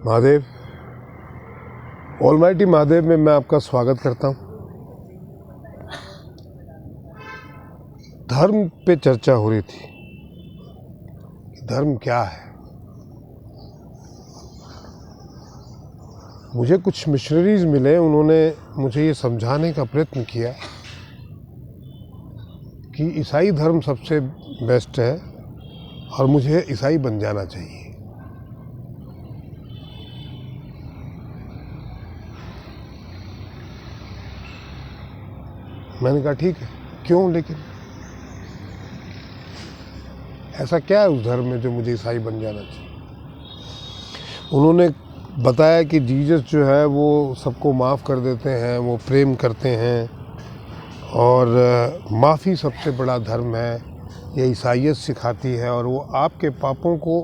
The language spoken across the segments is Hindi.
महादेव, ऑलमाइटी महादेव में मैं आपका स्वागत करता हूँ। धर्म पे चर्चा हो रही थी कि धर्म क्या है। मुझे कुछ मिशनरीज मिले, उन्होंने मुझे ये समझाने का प्रयत्न किया कि ईसाई धर्म सबसे बेस्ट है और मुझे ईसाई बन जाना चाहिए। मैंने कहा ठीक है, क्यों, लेकिन ऐसा क्या है उस धर्म में जो मुझे ईसाई बन जाना चाहिए। उन्होंने बताया कि जीसस जो है वो सबको माफ़ कर देते हैं, वो प्रेम करते हैं और माफ़ी सबसे बड़ा धर्म है, ये ईसाईयत सिखाती है और वो आपके पापों को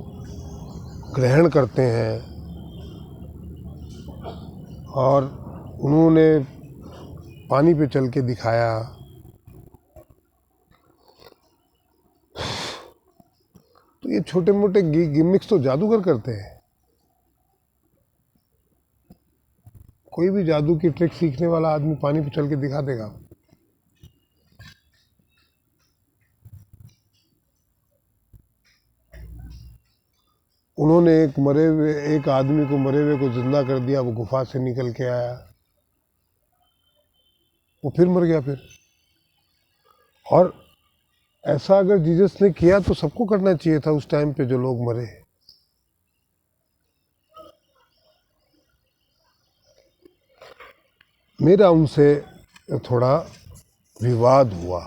ग्रहण करते हैं। और उन्होंने पानी पे चल के दिखाया। तो ये छोटे मोटे गिमिक्स तो जादूगर करते हैं। कोई भी जादू की ट्रिक सीखने वाला आदमी पानी पे चल के दिखा देगा। उन्होंने एक आदमी को मरे हुए को जिंदा कर दिया, वो गुफा से निकल के आया, वो फिर मर गया फिर। और ऐसा अगर जीसस ने किया तो सबको करना चाहिए था उस टाइम पे जो लोग मरे। मेरा उनसे थोड़ा विवाद हुआ।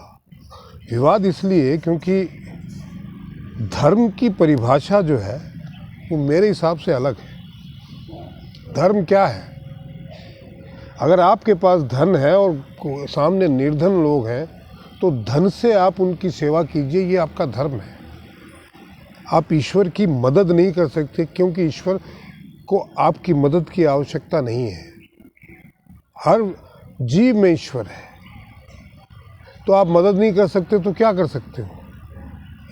विवाद इसलिए क्योंकि धर्म की परिभाषा जो है वो मेरे हिसाब से अलग है। धर्म क्या है? अगर आपके पास धन है और सामने निर्धन लोग हैं तो धन से आप उनकी सेवा कीजिए, ये आपका धर्म है। आप ईश्वर की मदद नहीं कर सकते क्योंकि ईश्वर को आपकी मदद की आवश्यकता नहीं है। हर जीव में ईश्वर है, तो आप मदद नहीं कर सकते तो क्या कर सकते हो?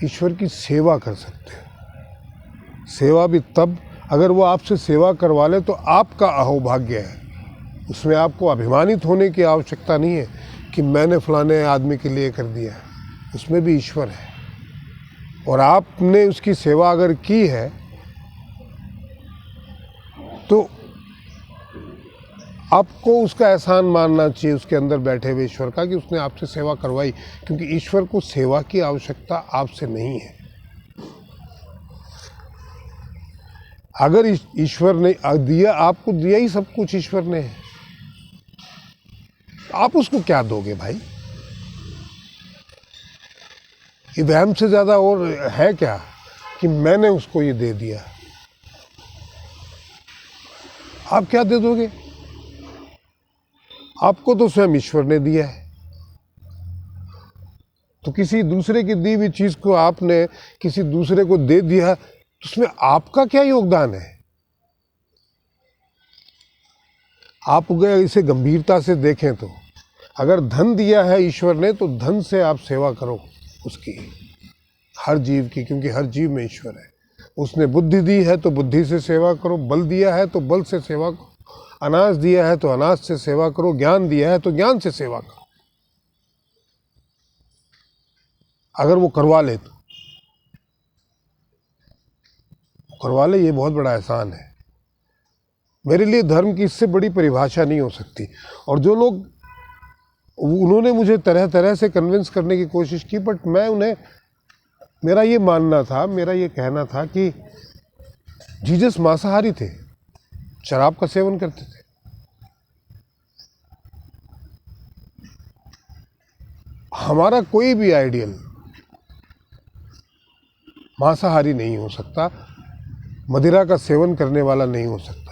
ईश्वर की सेवा कर सकते हो। सेवा भी तब अगर वो आपसे सेवा करवा ले तो आपका अहोभाग्य है। उसमें आपको अभिमानित होने की आवश्यकता नहीं है कि मैंने फलाने आदमी के लिए कर दिया। उसमें भी ईश्वर है और आपने उसकी सेवा अगर की है तो आपको उसका एहसान मानना चाहिए, उसके अंदर बैठे हुए ईश्वर का, कि उसने आपसे सेवा करवाई, क्योंकि ईश्वर को सेवा की आवश्यकता आपसे नहीं है। अगर ईश्वर ने दिया, आपको दिया ही सब कुछ ईश्वर ने है, आप उसको क्या दोगे भाई? इब्राहिम से ज़्यादा और है क्या कि मैंने उसको ये दे दिया? आप क्या दे दोगे? आपको तो स्वयं ईश्वर ने दिया है। तो किसी दूसरे की दी हुई चीज़ को आपने किसी दूसरे को दे दिया तो उसमें आपका क्या योगदान है? आप अगर इसे गंभीरता से देखें तो अगर धन दिया है ईश्वर ने तो धन से आप सेवा करो उसकी, हर जीव की, क्योंकि हर जीव में ईश्वर है। उसने बुद्धि दी है तो बुद्धि से सेवा करो, बल दिया है तो बल से सेवा करो, अनाज दिया है तो अनाज से सेवा करो, ज्ञान दिया है तो ज्ञान से सेवा करो। अगर वो करवा ले तो करवा ले, ये बहुत बड़ा एहसान है। मेरे लिए धर्म की इससे बड़ी परिभाषा नहीं हो सकती। और जो लोग, उन्होंने मुझे तरह तरह से कन्विंस करने की कोशिश की, बट मैं उन्हें, मेरा ये मानना था, मेरा ये कहना था कि जीसस मांसाहारी थे, शराब का सेवन करते थे। हमारा कोई भी आइडियल मांसाहारी नहीं हो सकता, मदिरा का सेवन करने वाला नहीं हो सकता।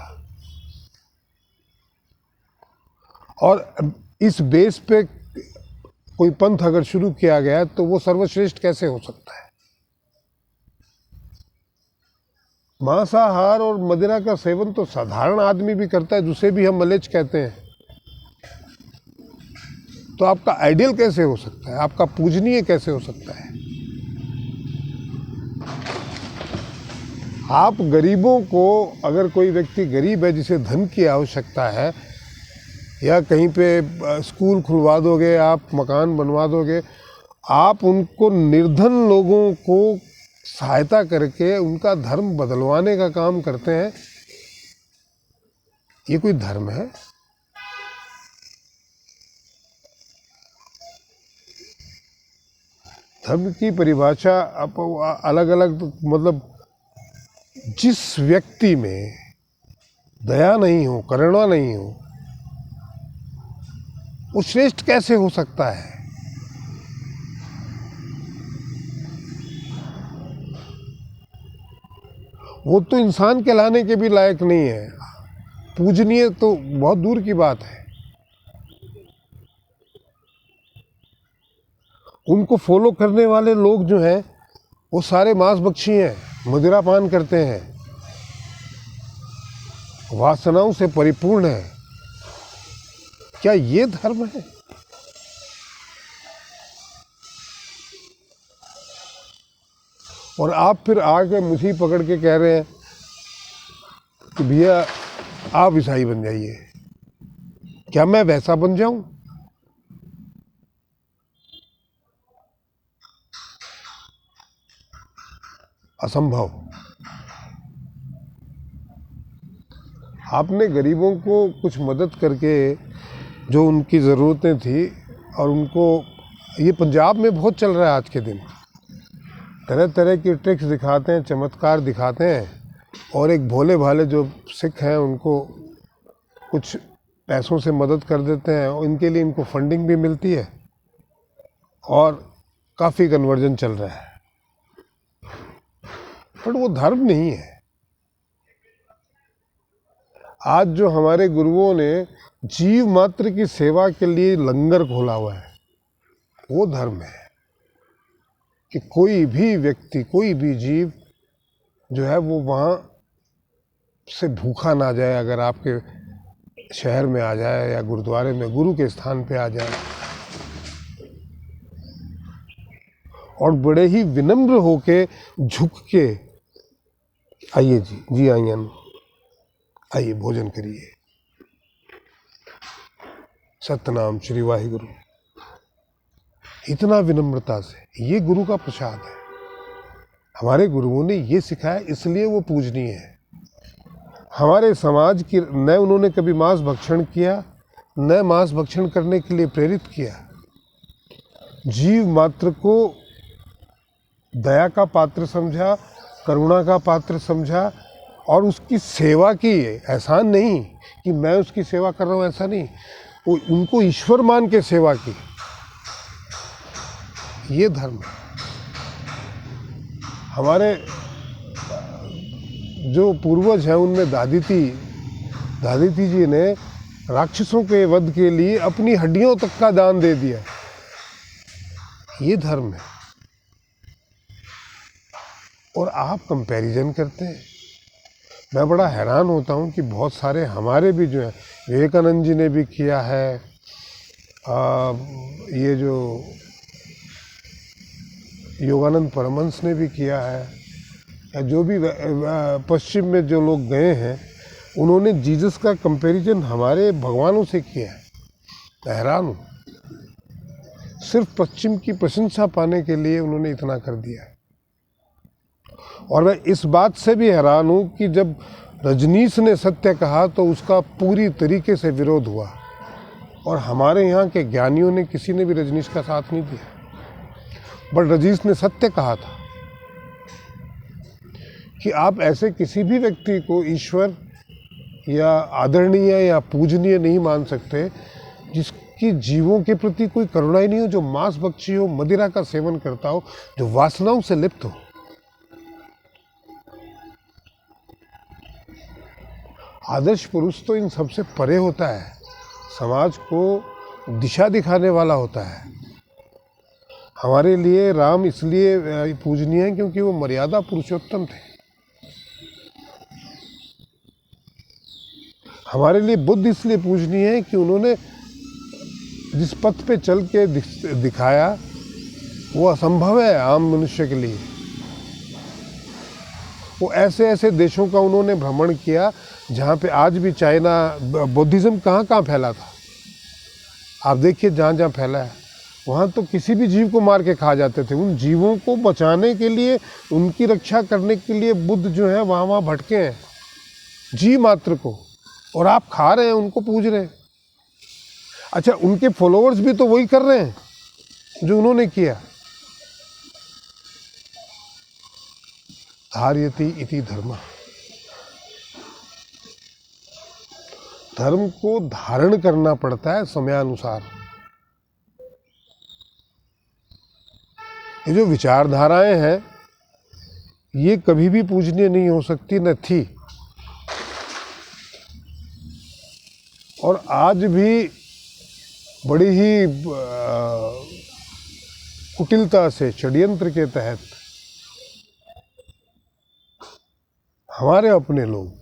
और इस बेस पे कोई पंथ अगर शुरू किया गया तो वो सर्वश्रेष्ठ कैसे हो सकता है? मांसाहार और मदिरा का सेवन तो साधारण आदमी भी करता है, जिसे भी हम मलेच्छ कहते हैं। तो आपका आइडियल कैसे हो सकता है? आपका पूजनीय कैसे हो सकता है? आप गरीबों को, अगर कोई व्यक्ति गरीब है जिसे धन की आवश्यकता है, या कहीं पे स्कूल खुलवा दोगे, आप मकान बनवा दोगे, आप उनको निर्धन लोगों को सहायता करके उनका धर्म बदलवाने का काम करते हैं, ये कोई धर्म है? धर्म की परिभाषा अलग अलग, मतलब जिस व्यक्ति में दया नहीं हो, करुणा नहीं हो, वो श्रेष्ठ कैसे हो सकता है? वो तो इंसान कहलाने के भी लायक नहीं है, पूजनीय तो बहुत दूर की बात है। उनको फॉलो करने वाले लोग जो हैं वो सारे मांस भक्षी हैं, मदिरा पान करते हैं, वासनाओं से परिपूर्ण है। क्या ये धर्म है? और आप फिर आके मुझे पकड़ के कह रहे हैं कि भैया आप ईसाई बन जाइए। क्या मैं वैसा बन जाऊं? असंभव। आपने गरीबों को कुछ मदद करके जो उनकी ज़रूरतें थी, और उनको, ये पंजाब में बहुत चल रहा है आज के दिन, तरह तरह की ट्रिक्स दिखाते हैं, चमत्कार दिखाते हैं, और एक भोले भाले जो सिख हैं उनको कुछ पैसों से मदद कर देते हैं, और इनके लिए इनको फंडिंग भी मिलती है, और काफ़ी कन्वर्जन चल रहा है। पर वो धर्म नहीं है। आज जो हमारे गुरुओं ने जीव मात्र की सेवा के लिए लंगर खोला हुआ है, वो धर्म है कि कोई भी व्यक्ति, कोई भी जीव जो है वो वहाँ से भूखा ना जाए। अगर आपके शहर में आ जाए या गुरुद्वारे में गुरु के स्थान पे आ जाए, और बड़े ही विनम्र होके झुक के, आइए जी आइए, आइए भोजन करिए, सतनाम श्री वाहिगुरु, इतना विनम्रता से, ये गुरु का प्रसाद है। हमारे गुरुओं ने ये सिखाया, इसलिए वो पूजनीय है। हमारे समाज की न उन्होंने कभी मांस भक्षण किया, न मांस भक्षण करने के लिए प्रेरित किया। जीव मात्र को दया का पात्र समझा, करुणा का पात्र समझा, और उसकी सेवा की। एहसान नहीं कि मैं उसकी सेवा कर रहा हूँ, ऐसा नहीं, वो उनको ईश्वर मान के सेवा की। ये धर्म है। हमारे जो पूर्वज हैं उनमें दादिती जी ने राक्षसों के वध के लिए अपनी हड्डियों तक का दान दे दिया। ये धर्म है। और आप कंपैरिजन करते हैं। मैं बड़ा हैरान होता हूँ कि बहुत सारे हमारे भी जो हैं, विवेकानंद जी ने भी किया है, ये जो योगानंद परमहंस ने भी किया है, या जो भी पश्चिम में जो लोग गए हैं उन्होंने जीसस का कंपैरिजन हमारे भगवानों से किया है। हैरान हूँ, सिर्फ पश्चिम की प्रशंसा पाने के लिए उन्होंने इतना कर दिया है। और मैं इस बात से भी हैरान हूँ कि जब रजनीश ने सत्य कहा तो उसका पूरी तरीके से विरोध हुआ, और हमारे यहाँ के ज्ञानियों ने किसी ने भी रजनीश का साथ नहीं दिया। बट रजनीश ने सत्य कहा था कि आप ऐसे किसी भी व्यक्ति को ईश्वर या आदरणीय या पूजनीय नहीं मान सकते जिसकी जीवों के प्रति कोई करुणा ही नहीं हो, जो मांस भक्षी हो, मदिरा का सेवन करता हो, जो वासनाओं से लिप्त हो। आदर्श पुरुष तो इन सबसे परे होता है, समाज को दिशा दिखाने वाला होता है। हमारे लिए राम इसलिए पूजनीय है क्योंकि वो मर्यादा पुरुषोत्तम थे। हमारे लिए बुद्ध इसलिए पूजनीय है कि उन्होंने जिस पथ पे चल के दिखाया वो असंभव है आम मनुष्य के लिए। वो ऐसे ऐसे देशों का उन्होंने भ्रमण किया जहाँ पे आज भी चाइना बौद्धिज़्म कहाँ कहाँ फैला था। आप देखिए जहाँ जहाँ फैला है वहाँ तो किसी भी जीव को मार के खा जाते थे। उन जीवों को बचाने के लिए, उनकी रक्षा करने के लिए बुद्ध जो है वहाँ वहाँ भटके हैं जीव मात्र को, और आप खा रहे हैं, उनको पूज रहे हैं। अच्छा, उनके फॉलोअर्स भी तो वही कर रहे हैं जो उन्होंने किया। धार्यति इति धर्म, धर्म को धारण करना पड़ता है समयानुसार। ये जो विचारधाराएं हैं ये कभी भी पूजनीय नहीं हो सकती, न थी, और आज भी बड़ी ही कुटिलता से, षड्यंत्र के तहत हमारे अपने लोग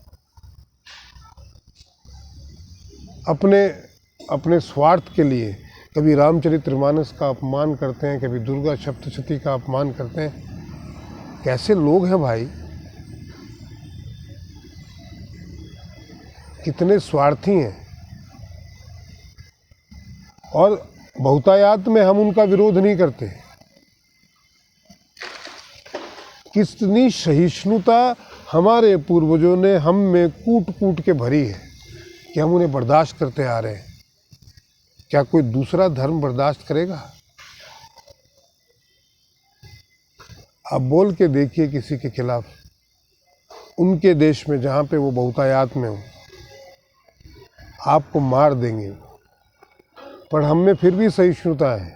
अपने स्वार्थ के लिए कभी रामचरितमानस का अपमान करते हैं, कभी दुर्गा सप्तशती का अपमान करते हैं। कैसे लोग हैं भाई, कितने स्वार्थी हैं। और बहुतायात में हम उनका विरोध नहीं करते। कितनी सहिष्णुता हमारे पूर्वजों ने हम में कूट कूट के भरी है कि हम उन्हें बर्दाश्त करते आ रहे हैं। क्या कोई दूसरा धर्म बर्दाश्त करेगा? आप बोल के देखिए किसी के खिलाफ, उनके देश में जहाँ पे वो बहुतायात में हो, आपको मार देंगे। पर हम में फिर भी सहिष्णुता है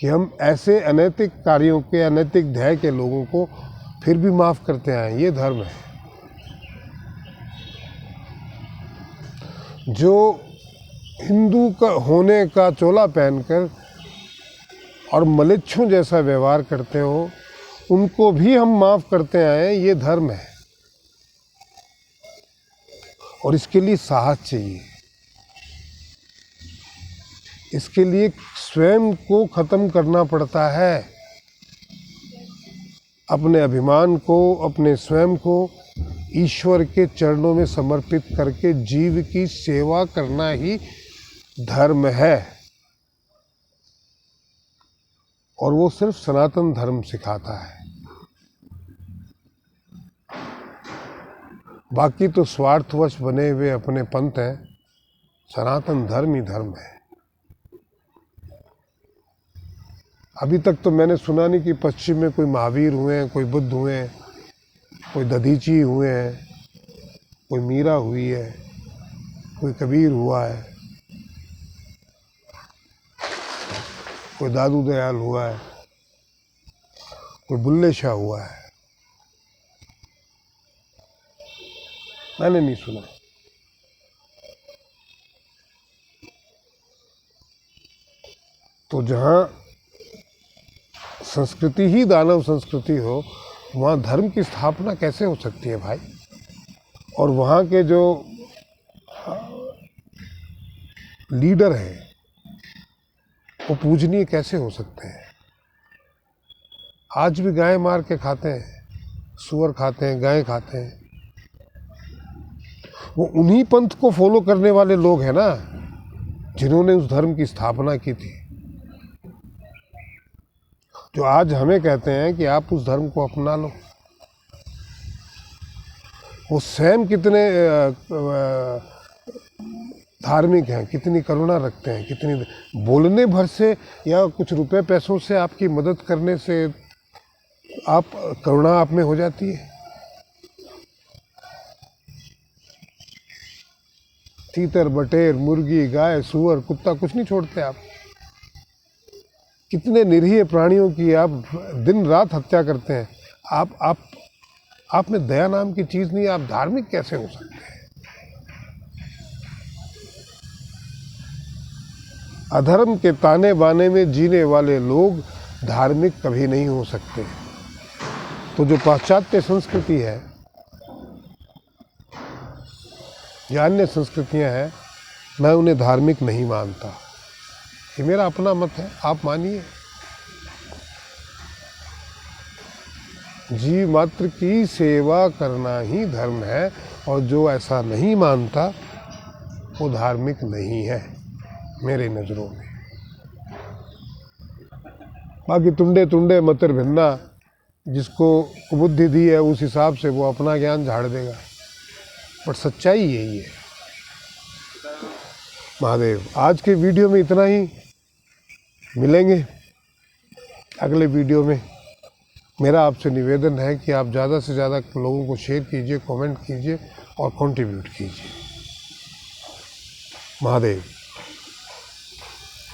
कि हम ऐसे अनैतिक कार्यों के, अनैतिक ध्येय के लोगों को फिर भी माफ़ करते आए। ये धर्म है जो हिंदू का होने का चोला पहनकर और मलेच्छों जैसा व्यवहार करते हो, उनको भी हम माफ़ करते आए। ये धर्म है, और इसके लिए साहस चाहिए। इसके लिए स्वयं को ख़त्म करना पड़ता है, अपने अभिमान को, अपने स्वयं को ईश्वर के चरणों में समर्पित करके जीव की सेवा करना ही धर्म है। और वो सिर्फ सनातन धर्म सिखाता है। बाकी तो स्वार्थवश बने हुए अपने पंथ हैं। सनातन धर्म ही धर्म है। अभी तक तो मैंने सुना नहीं कि पश्चिम में कोई महावीर हुए हैं, कोई बुद्ध हुए हैं, कोई दधीची हुए हैं, कोई मीरा हुई है, कोई कबीर हुआ है, कोई दादू दयाल हुआ है, कोई बुल्ले शाह हुआ है। मैंने नहीं सुना। तो जहाँ संस्कृति ही दानव संस्कृति हो, वहाँ धर्म की स्थापना कैसे हो सकती है भाई? और वहाँ के जो लीडर हैं वो पूजनीय कैसे हो सकते हैं? आज भी गाय मार के खाते हैं, सुअर खाते हैं, गाय खाते हैं। वो उन्हीं पंथ को फॉलो करने वाले लोग हैं ना, जिन्होंने उस धर्म की स्थापना की थी, जो आज हमें कहते हैं कि आप उस धर्म को अपना लो। वो स्वयं कितने धार्मिक हैं, कितनी करुणा रखते हैं, कितनी बोलने भर से या कुछ रुपए पैसों से आपकी मदद करने से आप करुणा आप में हो जाती है। तीतर बटेर, मुर्गी, गाय, सुअर, कुत्ता कुछ नहीं छोड़ते आप। कितने निरीह प्राणियों की आप दिन रात हत्या करते हैं। आप में दया नाम की चीज़ नहीं, आप धार्मिक कैसे हो सकते हैं? अधर्म के ताने बाने में जीने वाले लोग धार्मिक कभी नहीं हो सकते। तो जो पाश्चात्य संस्कृति है या अन्य संस्कृतियां हैं, मैं उन्हें धार्मिक नहीं मानता। ये मेरा अपना मत है, आप मानिए। जीव मात्र की सेवा करना ही धर्म है, और जो ऐसा नहीं मानता वो धार्मिक नहीं है मेरे नज़रों में। बाकी तुंडे तुंडे मतर भिन्ना, जिसको बुद्धि दी है उस हिसाब से वो अपना ज्ञान झाड़ देगा, पर सच्चाई यही है। महादेव, आज के वीडियो में इतना ही, मिलेंगे अगले वीडियो में। मेरा आपसे निवेदन है कि आप ज़्यादा से ज़्यादा लोगों को शेयर कीजिए, कमेंट कीजिए और कंट्रीब्यूट कीजिए। महादेव।